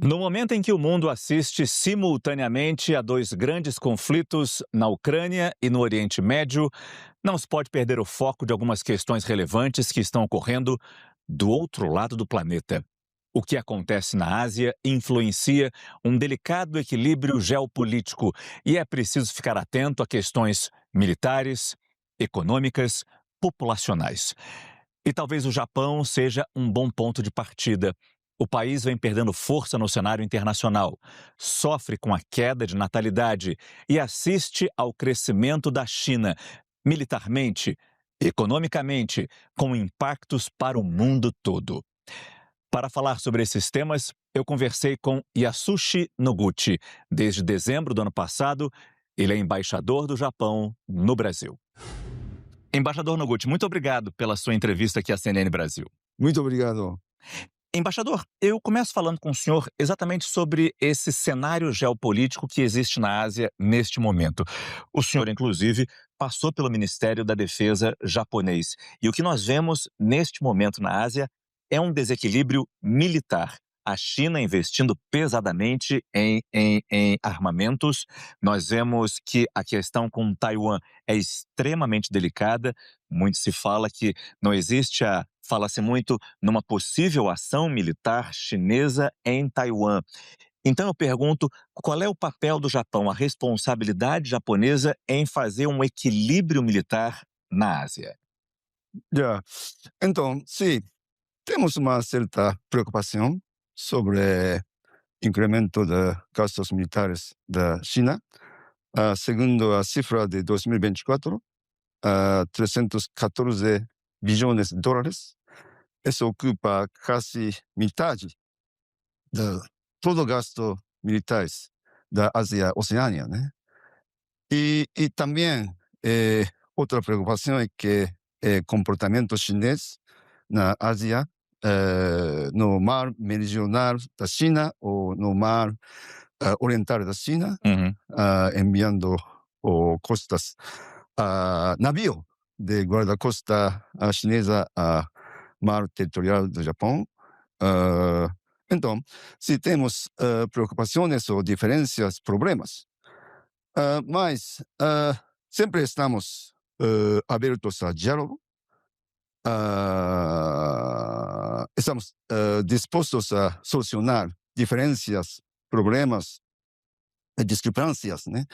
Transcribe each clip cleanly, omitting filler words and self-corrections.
No momento em que o mundo assiste simultaneamente a dois grandes conflitos na Ucrânia e no Oriente Médio, não se pode perder o foco de algumas questões relevantes que estão ocorrendo do outro lado do planeta. O que acontece na Ásia influencia um delicado equilíbrio geopolítico e é preciso ficar atento a questões militares, econômicas, populacionais. E talvez o Japão seja um bom ponto de partida. O país vem perdendo força no cenário internacional, sofre com a queda de natalidade e assiste ao crescimento da China, militarmente, economicamente, com impactos para o mundo todo. Para falar sobre esses temas, eu conversei com Yasushi Noguchi. Desde dezembro do ano passado, ele é embaixador do Japão no Brasil. Embaixador Noguchi, muito obrigado pela sua entrevista aqui à CNN Brasil. Muito obrigado. Embaixador, eu começo falando com o senhor exatamente sobre esse cenário geopolítico que existe na Ásia neste momento. O senhor, inclusive, passou pelo Ministério da Defesa japonês. E o que nós vemos neste momento na Ásia é um desequilíbrio militar. A China investindo pesadamente em armamentos. Nós vemos que a questão com Taiwan é extremamente delicada. Muito se fala que não existe Fala-se muito numa possível ação militar chinesa em Taiwan. Então eu pergunto, qual é o papel do Japão, a responsabilidade japonesa em fazer um equilíbrio militar na Ásia? Já. Então, sim, temos uma certa preocupação sobre incremento de gastos militares da China. Segundo a cifra de 2024, 314 bilhões de dólares. Isso ocupa quase metade de todo o gasto militares da Ásia-Oceania, né? E também, outra preocupação é que o comportamento chinês na Ásia, no mar meridional da China ou no mar oriental da China, enviando costas, navio de guarda-costa chinesa a mar territorial do Japão. Então, se temos preocupações ou diferenças, problemas, mas sempre estamos abertos a diálogo, estamos dispostos a solucionar diferenças, problemas, discrepâncias, né,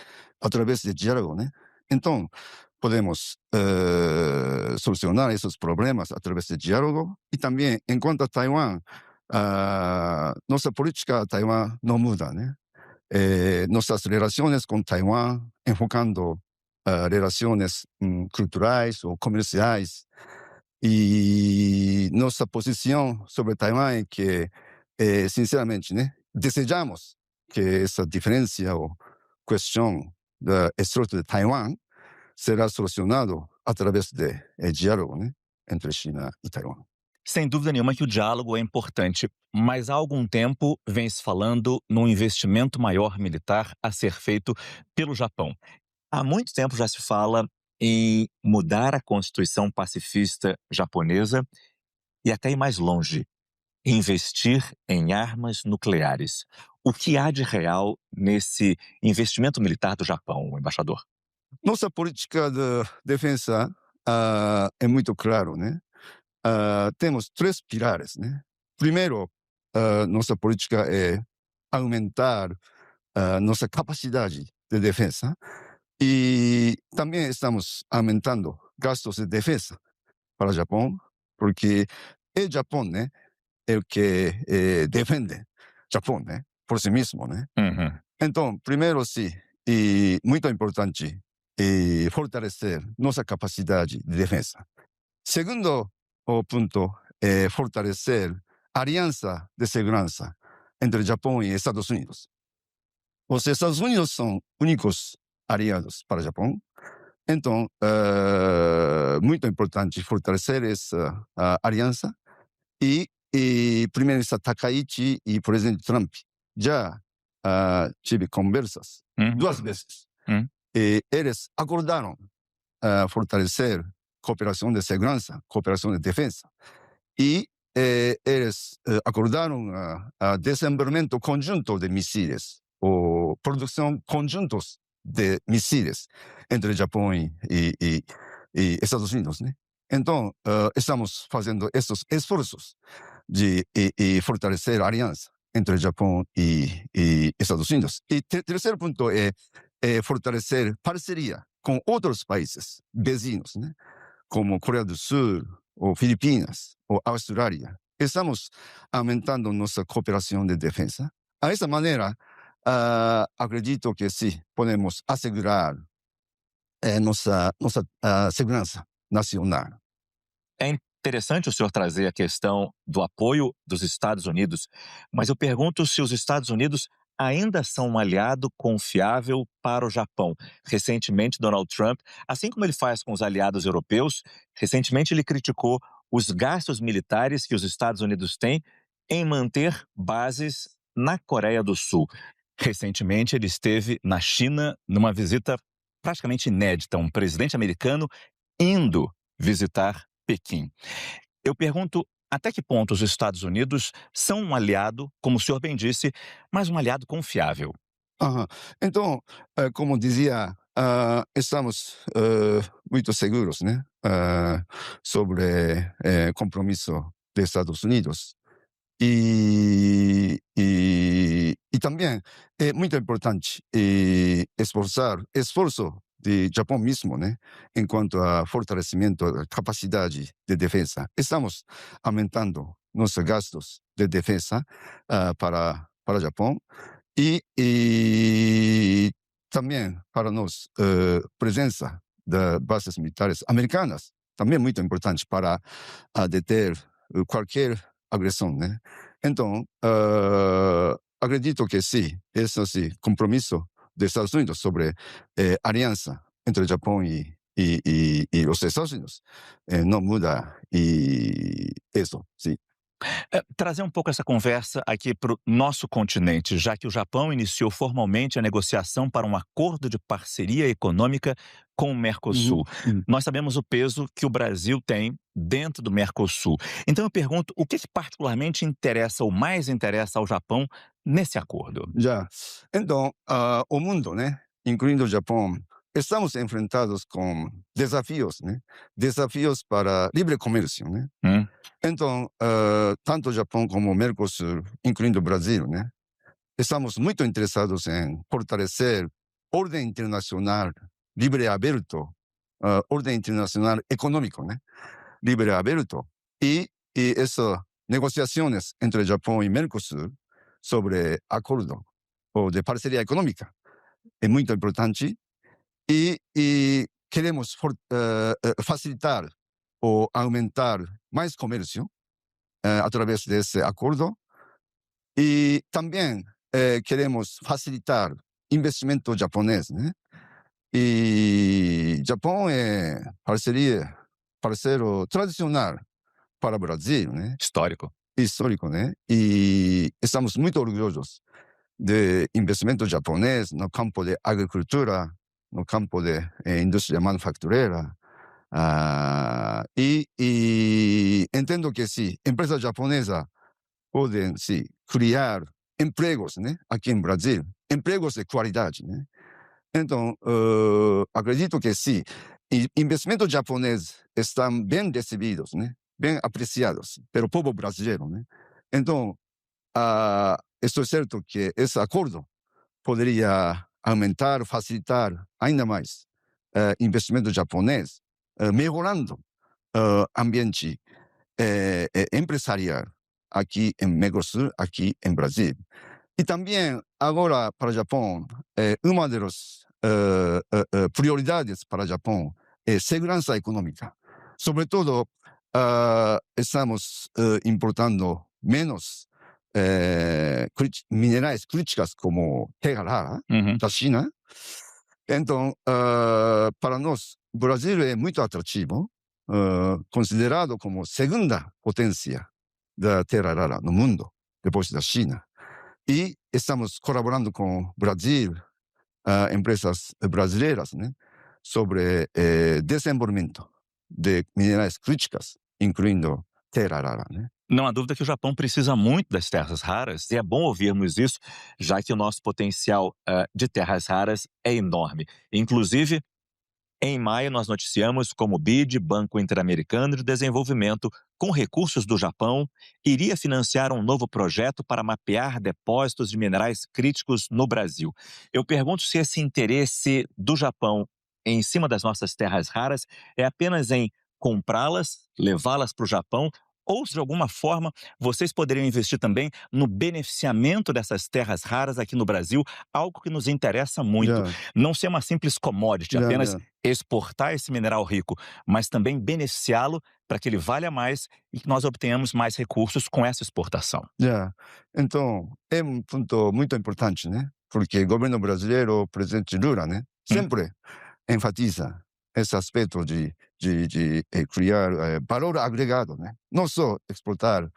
através de diálogo, né? Então, podemos solucionar esses problemas através de diálogo e também, enquanto a Taiwan, nossa política a Taiwan não muda, né? Nossas relações com Taiwan, enfocando relações culturais ou comerciais, e nossa posição sobre Taiwan é que, sinceramente, né, desejamos que essa diferença ou questão do estreito de Taiwan será solucionado através de diálogo, né, entre China e Taiwan. Sem dúvida nenhuma que o diálogo é importante, mas há algum tempo vem se falando num investimento maior militar a ser feito pelo Japão. Há muito tempo já se fala em mudar a Constituição pacifista japonesa e até ir mais longe, investir em armas nucleares. O que há de real nesse investimento militar do Japão, embaixador? Nossa política de defesa é muito claro, né? Temos três pilares, né? Primeiro, nossa política é aumentar nossa capacidade de defesa e também estamos aumentando gastos de defesa para o Japão, porque é o Japão, né, é o que defende o Japão, né, por si mesmo, né? Então, primeiro, sim, e muito importante, fortalecer nossa capacidade de defesa. Segundo ponto é fortalecer a aliança de segurança entre Japão e Estados Unidos. Os Estados Unidos são únicos aliados para o Japão. Então, muito importante fortalecer essa aliança. E primeiro-ministro Takaichi e presidente Trump já tive conversas duas vezes. E eles acordaram fortalecer cooperação de segurança, cooperação de defesa. E eles acordaron a desenvolvimiento conjunto de misiles o producción conjuntos de misiles entre Japão e Estados Unidos, né? Então, estamos fazendo esses esforços de fortalecer a aliança entre Japão e Estados Unidos. E terceiro ponto é fortalecer parceria com outros países vizinhos, né? Como Coreia do Sul, ou Filipinas, ou Austrália. Estamos aumentando nossa cooperação de defesa. Dessa maneira, acredito que sim, podemos assegurar nossa segurança nacional. É interessante o senhor trazer a questão do apoio dos Estados Unidos, mas eu pergunto se os Estados Unidos ainda são um aliado confiável para o Japão. Recentemente, Donald Trump, assim como ele faz com os aliados europeus, recentemente ele criticou os gastos militares que os Estados Unidos têm em manter bases na Coreia do Sul. Recentemente, ele esteve na China numa visita praticamente inédita, um presidente americano indo visitar Pequim. Eu pergunto até que ponto os Estados Unidos são um aliado, como o senhor bem disse, mas um aliado confiável. Então, como dizia, estamos muito seguros, né? Sobre compromisso dos Estados Unidos. E também é muito importante esforço de Japão mesmo, né? Enquanto a fortalecimento da capacidade de defesa. Estamos aumentando nossos gastos de defesa para o Japão e também para nós presença de bases militares americanas também é muito importante para deter qualquer agressão, né? Então, acredito que sim, esse compromisso dos Estados Unidos sobre aliança entre o Japão e os Estados Unidos não muda, e isso, sim. Trazer um pouco essa conversa aqui para o nosso continente, já que o Japão iniciou formalmente a negociação para um acordo de parceria econômica com o Mercosul. Nós sabemos o peso que o Brasil tem dentro do Mercosul. Então eu pergunto, o que particularmente interessa ou mais interessa ao Japão nesse acordo? Já. Então, o mundo, né, incluindo o Japão, estamos enfrentados com desafios, né? Desafios para livre comércio, né? Então, tanto o Japão como o Mercosul, incluindo o Brasil, né? Estamos muito interessados em fortalecer ordem internacional livre e aberto, ordem internacional econômico, né? Livre e aberto. E essas negociações entre Japão e Mercosul sobre acordo ou de parceria econômica é muito importante e queremos facilitar ou aumentar mais comércio através desse acordo e também queremos facilitar investimento japonês, né? E Japão é parceiro tradicional para o Brasil, né? Histórico, né? E estamos muito orgulhosos de investimento japonês no campo de agricultura, no campo de indústria manufactureira. E entendo que sim, empresas japonesas podem sim criar empregos, né, aqui em Brasil, empregos de qualidade, né? Então, acredito que sim, investimentos japoneses estão bem recebidos, né, bem apreciados pelo povo brasileiro, né? Então, estou certo que esse acordo poderia aumentar, facilitar ainda mais investimento japonês, melhorando o ambiente empresarial aqui em Mercosul, aqui em Brasil. E também, agora, para o Japão, uma das prioridades para o Japão é segurança econômica. Sobretudo, estamos importando menos minerais críticos como terra rara da China. Então, para nós, o Brasil é muito atrativo, considerado como segunda potência da terra rara no mundo, depois da China. E estamos colaborando com o Brasil, empresas brasileiras, né, sobre desenvolvimento de minerais críticos, incluindo terra rara, né? Não há dúvida que o Japão precisa muito das terras raras, e é bom ouvirmos isso, já que o nosso potencial de terras raras é enorme. Inclusive, em maio, nós noticiamos como o BID, Banco Interamericano de Desenvolvimento, com recursos do Japão, iria financiar um novo projeto para mapear depósitos de minerais críticos no Brasil. Eu pergunto se esse interesse do Japão em cima das nossas terras raras é apenas em comprá-las, levá-las para o Japão, ou se de alguma forma vocês poderiam investir também no beneficiamento dessas terras raras aqui no Brasil, algo que nos interessa muito. Yeah, Não ser uma simples commodity, yeah, apenas yeah, exportar esse mineral rico, mas também beneficiá-lo para que ele valha mais e que nós obtenhamos mais recursos com essa exportação. yeah. Então, é um ponto muito importante, né? Porque o governo brasileiro, o presidente Lula, né, Hum, sempre enfatiza esse aspecto de criar valor agregado, né? Não só exportar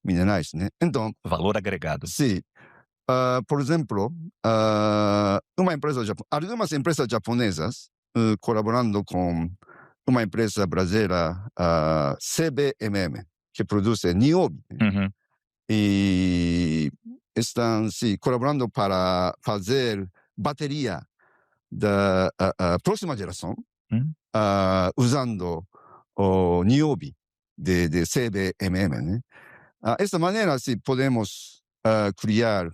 minerais, né? Então, valor agregado. se, por exemplo, algumas empresas japonesas colaborando com uma empresa brasileira, CBMM, que produz niobe, né? Uhum, E estão se colaborando para fazer bateria da próxima geração, hum. usando o nióbio de CBMM, né? Esta maneira, se podemos criar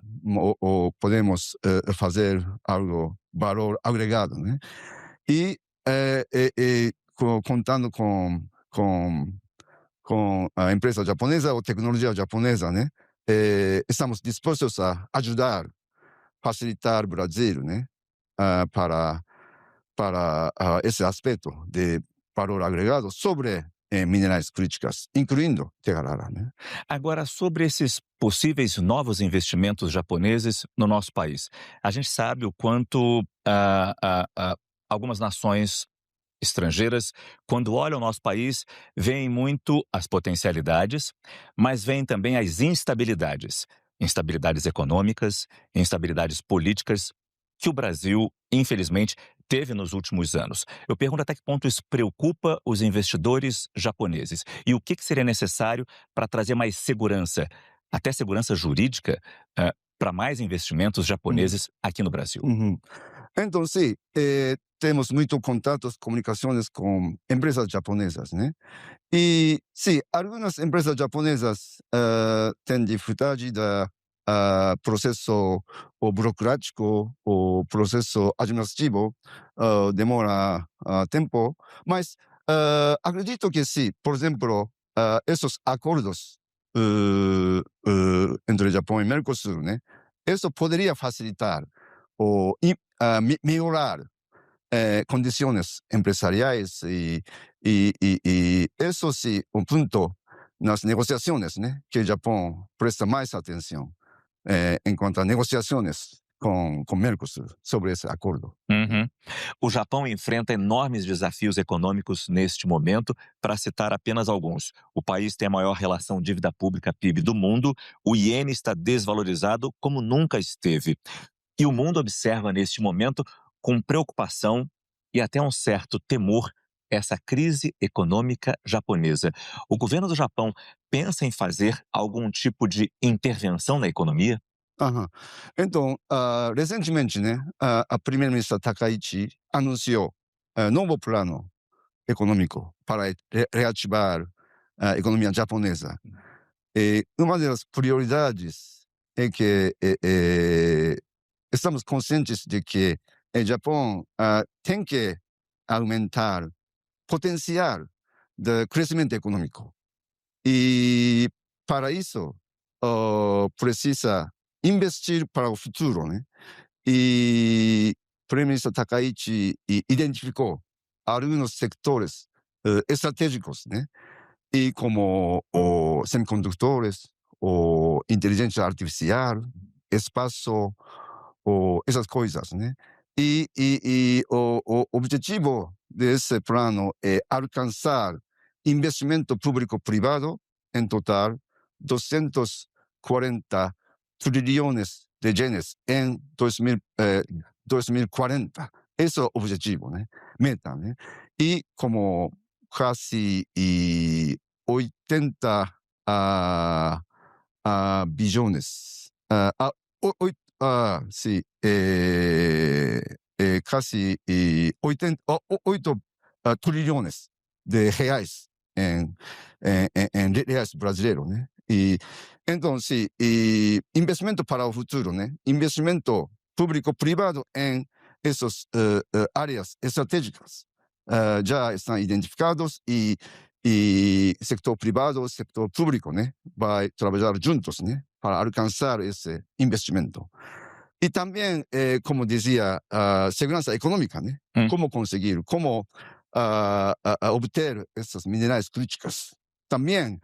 ou podemos fazer algo valor agregado, né? E contando com a empresa japonesa ou tecnologia japonesa, né? Estamos dispostos a ajudar, facilitar o Brasil, né? Para esse aspecto de valor agregado sobre minerais críticas, incluindo terra rara, né? Agora, sobre esses possíveis novos investimentos japoneses no nosso país, a gente sabe o quanto algumas nações estrangeiras, quando olham o nosso país, veem muito as potencialidades, mas veem também as instabilidades. Instabilidades econômicas, instabilidades políticas, que o Brasil, infelizmente, teve nos últimos anos. Eu pergunto até que ponto isso preocupa os investidores japoneses e o que seria necessário para trazer mais segurança, até segurança jurídica, para mais investimentos Uhum, japoneses aqui no Brasil. uhum. Então, sim, temos muito contatos, comunicações com empresas japonesas, né? E, sim, algumas empresas japonesas têm dificuldade da processo burocrático, o processo administrativo, demora tempo, mas acredito que sim, por exemplo, esses acordos entre Japão e Mercosul, né? Isso poderia facilitar ou melhorar condições empresariais e isso sim, um ponto nas negociações, né, que o Japão presta mais atenção enquanto a negociações com Mercosul sobre esse acordo. Uhum. O Japão enfrenta enormes desafios econômicos neste momento, para citar apenas alguns. O país tem a maior relação dívida pública PIB do mundo, o iene está desvalorizado como nunca esteve. E o mundo observa neste momento com preocupação e até um certo temor essa crise econômica japonesa. O governo do Japão pensa em fazer algum tipo de intervenção na economia? Aham. Então, recentemente, né, a primeira-ministra Takaichi anunciou novo plano econômico para reativar a economia japonesa. E uma das prioridades é que estamos conscientes de que o Japão tem que aumentar potencial de crescimento econômico. E para isso, precisa investir para o futuro, né? E o primeiro-ministro Takaichi identificou alguns sectores estratégicos, né? E como semicondutores, ou inteligência artificial, espaço, ou essas coisas, né? E o objetivo desse plano é alcançar investimento público-privado em total 240 trilhões de ienes em 2040. Esse é o objetivo, né? Meta, né? E como quase 80 bilhões. Sim, quase 8 trilhões de reais em reais brasileiros, né? Então, sim, investimento para o futuro, né? Investimento público-privado em essas áreas estratégicas já estão identificados e setor privado, setor público, né? Vai trabalhar juntos, né? Para alcançar esse investimento. E também, como dizia, segurança econômica, né? Como conseguir, como obter essas minerais críticas. Também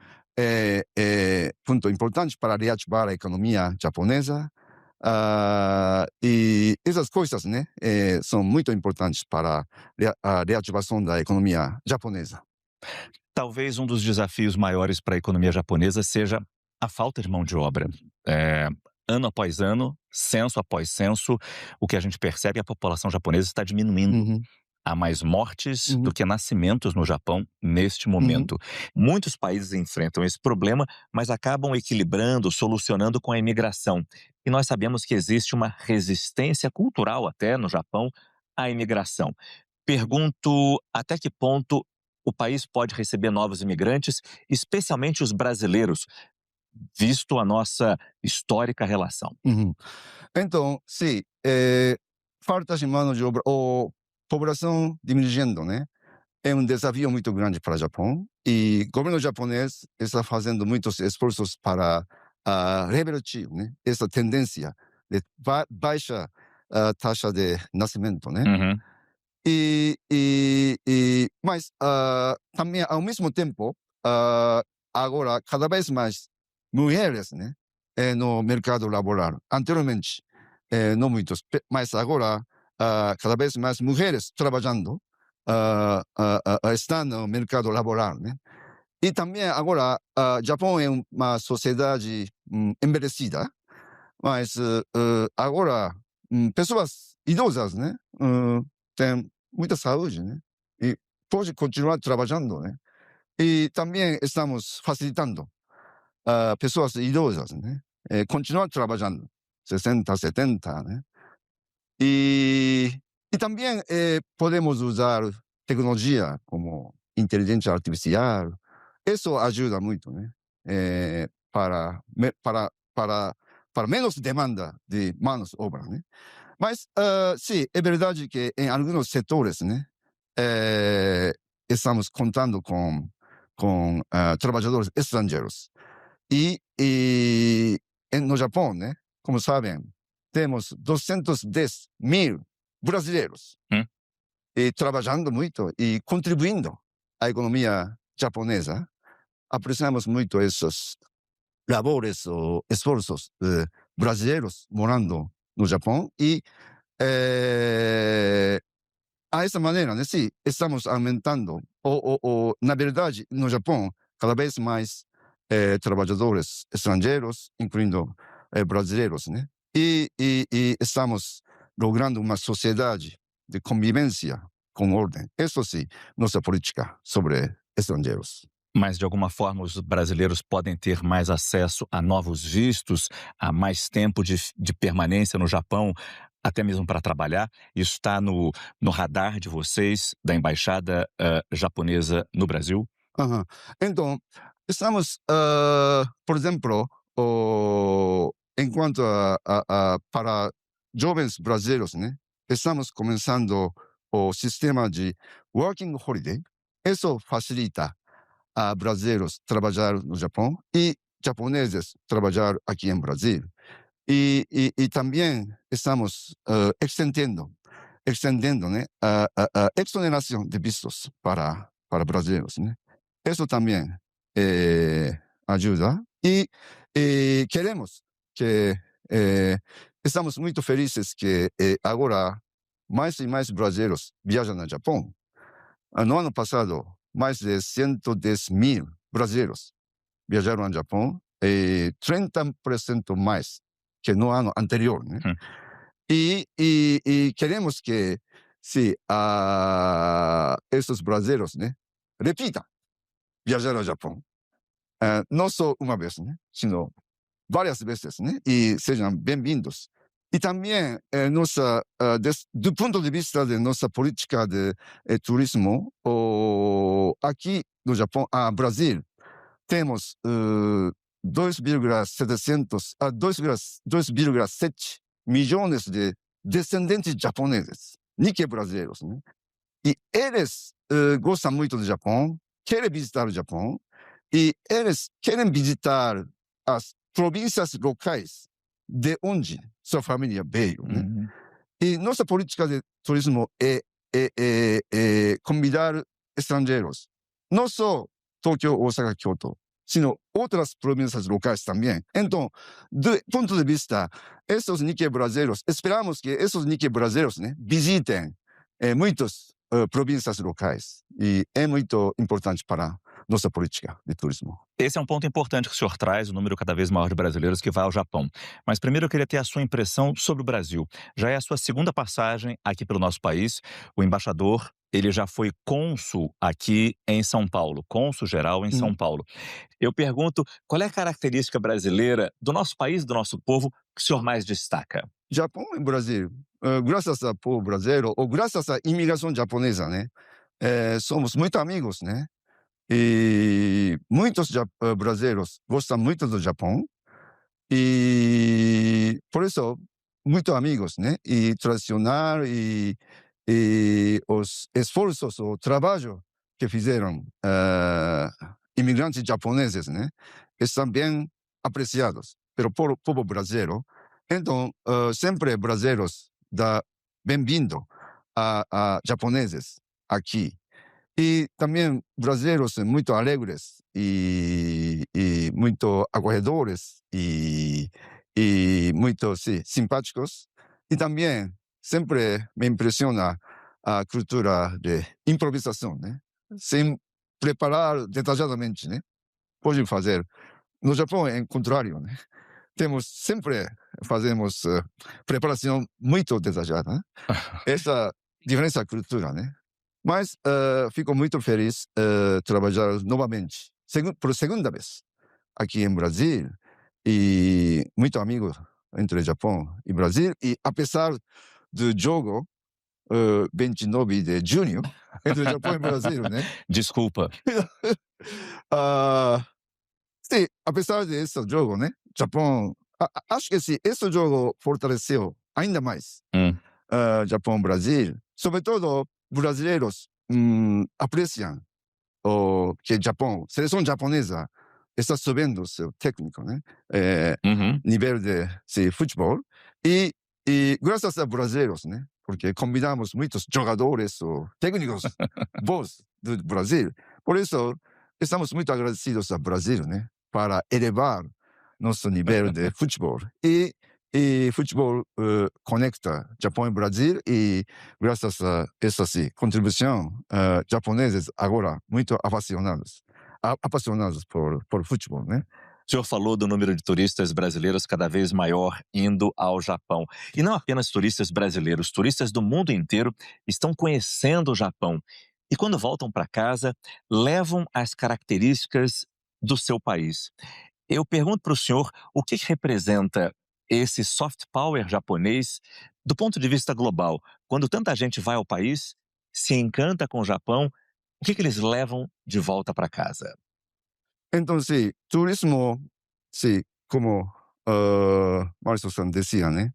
ponto importante para reativar a economia japonesa. E essas coisas, né, são muito importantes para a reativação da economia japonesa. Talvez um dos desafios maiores para a economia japonesa seja a falta de mão de obra. Ano após ano, censo após censo, o que a gente percebe é que a população japonesa está diminuindo. Há mais mortes do que nascimentos no Japão neste momento. Muitos países enfrentam esse problema, mas acabam equilibrando, solucionando com a imigração. E nós sabemos que existe uma resistência cultural até no Japão à imigração. Pergunto até que ponto o país pode receber novos imigrantes, especialmente os brasileiros, visto a nossa histórica relação. Então, sim, falta de mão de obra, ou população diminuindo, né? É um desafio muito grande para o Japão e o governo japonês está fazendo muitos esforços para revertir, né, essa tendência de baixa taxa de nascimento, né? Mas também, ao mesmo tempo, agora, cada vez mais mulheres, né, no mercado laboral. Anteriormente, não muitos, mas agora, cada vez mais mulheres trabalhando estão no mercado laboral, né? E também agora, Japão é uma sociedade envelhecida, mas agora, pessoas idosas, né, têm muita saúde, né? E pode continuar trabalhando, né? E também estamos facilitando pessoas idosas, né? Continuar trabalhando, 60, 70, né? E também podemos usar tecnologia como inteligência artificial. Isso ajuda muito, né? Para menos demanda de mãos de obra, né? Mas, sim, é verdade que em alguns setores, né, estamos contando com trabalhadores estrangeiros. No Japão, né, como sabem, temos 210 mil brasileiros trabalhando muito e contribuindo à economia japonesa. Apreciamos muito esses labores ou esforços brasileiros morando no Japão e a essa maneira, né, sim, estamos aumentando, na verdade, no Japão, cada vez mais trabalhadores estrangeiros, incluindo brasileiros, né? E estamos logrando uma sociedade de convivência com ordem. Isso sim, nossa política sobre estrangeiros. Mas, de alguma forma, os brasileiros podem ter mais acesso a novos vistos, a mais tempo de permanência no Japão, até mesmo para trabalhar. Isso está no radar de vocês, da Embaixada japonesa no Brasil? Então, estamos, por exemplo, enquanto para jovens brasileiros, né, estamos começando o sistema de Working Holiday. Isso facilita a brasileiros trabalhar no Japão e japoneses trabalhar aqui em Brasil. E também estamos extendendo, né, a exoneração de vistos para brasileiros, né? Isso também ajuda. E queremos que estamos muito felizes que agora mais e mais brasileiros viajam ao Japão. No ano passado, mais de 110 mil brasileiros viajaram ao Japão, 30% mais que no ano anterior, né? E queremos que se esses brasileiros, né, repitam viajar ao Japão. não só uma vez, né? Sino várias vezes, né? E sejam bem-vindos. E também, do ponto de vista de nossa política de turismo, aqui no Japão, Brasil, temos 2,7 milhões de descendentes japoneses, Nikkei brasileiros, né? E eles gostam muito do Japão, querem visitar o Japão, e eles querem visitar as províncias locais de onde sua família veio, né? Uhum. E nossa política de turismo é convidar estrangeiros, não só Tóquio, Osaka, Kyoto, sino outras províncias locais também. Então, do ponto de vista, esses Nikkei brasileiros, esperamos que esses Nikkei brasileiros, né, visitem muitas províncias locais. E é muito importante para nossa política de turismo. Esse é um ponto importante que o senhor traz, o número cada vez maior de brasileiros que vai ao Japão. Mas primeiro eu queria ter a sua impressão sobre o Brasil. Já é a sua segunda passagem aqui pelo nosso país. O embaixador, ele já foi cônsul aqui em São Paulo, cônsul geral em São Paulo. Eu pergunto, qual é a característica brasileira do nosso país, do nosso povo, que o senhor mais destaca? Japão e Brasil, graças ao povo brasileiro, ou graças à imigração japonesa, né? Somos muito amigos, né? E muitos brasileiros gostam muito do Japão. E por isso, muito amigos, né? E tradicional e os esforços, o trabalho que fizeram imigrantes japoneses, né? Estão bem apreciados pelo povo brasileiro. Então, sempre brasileiros dá bem-vindo a japoneses aqui. E também brasileiros muito alegres e muito acolhedores e muito simpáticos. E também sempre me impressiona a cultura de improvisação, né? Sem preparar detalhadamente, né? Pode fazer. No Japão é o contrário, né? Fazemos preparação muito detalhada, né? Essa diferença cultural, né? Mas fico muito feliz trabalhar novamente, por segunda vez, aqui em Brasil, e muito amigo entre Japão e Brasil, e apesar do jogo 29 de junho, entre Japão e Brasil, né? Desculpa. Sim, apesar desse jogo, né? Japão, acho que esse jogo fortaleceu ainda mais Japão, Brasil, sobretudo brasileiros apreciam que Japão, seleção japonesa está subindo seu técnico, né? Nível de futebol e graças a brasileiros, né? Porque combinamos muitos jogadores ou técnicos bons do Brasil. Por isso, estamos muito agradecidos ao Brasil, né? Para elevar nosso nível de futebol. E futebol conecta Japão e Brasil e graças a essa contribuição, japoneses agora muito apaixonados por futebol, né? O senhor falou do número de turistas brasileiros cada vez maior indo ao Japão. E não apenas turistas brasileiros, turistas do mundo inteiro estão conhecendo o Japão. E quando voltam para casa, levam as características do seu país. Eu pergunto para o senhor o que representa esse soft power japonês do ponto de vista global. Quando tanta gente vai ao país, se encanta com o Japão, o que eles levam de volta para casa? Então, sim, turismo, sim, como Marisol-san decía, né?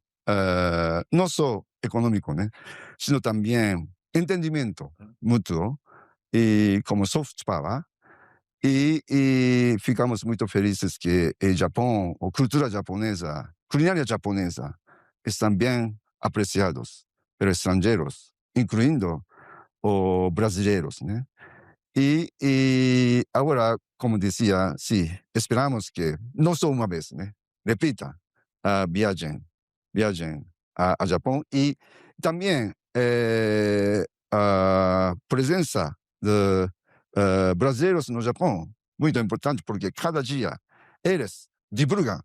Não só econômico, né? Sino também entendimento mútuo e como soft power. E ficamos muito felizes que o Japão, a cultura japonesa, culinária japonesa, estão bem apreciados pelos estrangeiros, incluindo os brasileiros, né? E agora, como dizia, sim, esperamos que, não só uma vez, né? Repita a viagem a Japão e também a presença de brasileiros no Japão, muito importante, porque cada dia eles divulgam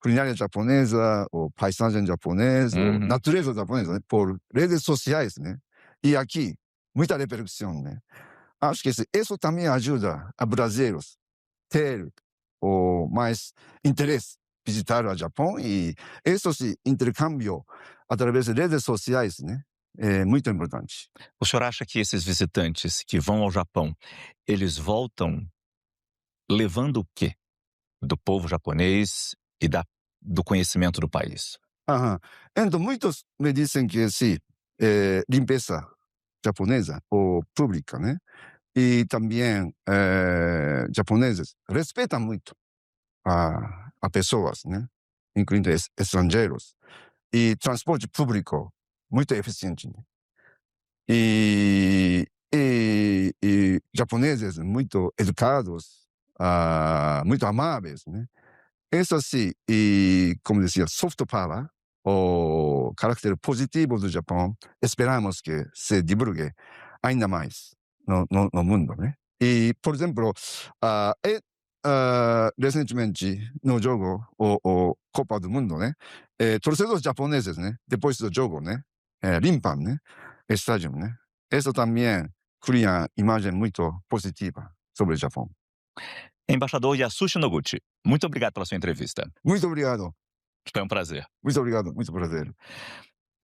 culinária japonesa, ou paisagem japonesa, ou natureza japonesa, né? Por redes sociais, né? E aqui, muita repercussão, né? Acho que isso também ajuda a brasileiros ter o mais interesse visitar o Japão e esse intercâmbio através de redes sociais, né, é muito importante. O senhor acha que esses visitantes que vão ao Japão, eles voltam levando o quê do povo japonês e do conhecimento do país? Aham. Então muitos me dizem que sim, limpeza japonesa ou pública, né, e também, japoneses respeitam muito a pessoas, né, incluindo estrangeiros, e transporte público muito eficiente, né. E japoneses muito educados, muito amáveis, né. Isso sim, e como dizia, soft power, o caráter positivo do Japão, esperamos que se divulgue ainda mais no mundo, né. E, por exemplo, recentemente no jogo, o Copa do Mundo, né, torcedores japoneses, né, depois do jogo, né, limpam, né, estádio, né. Isso também cria imagem muito positiva sobre o Japão. Embaixador Yasushi Noguchi, muito obrigado pela sua entrevista. Muito obrigado, Foi um prazer. muito obrigado, muito prazer.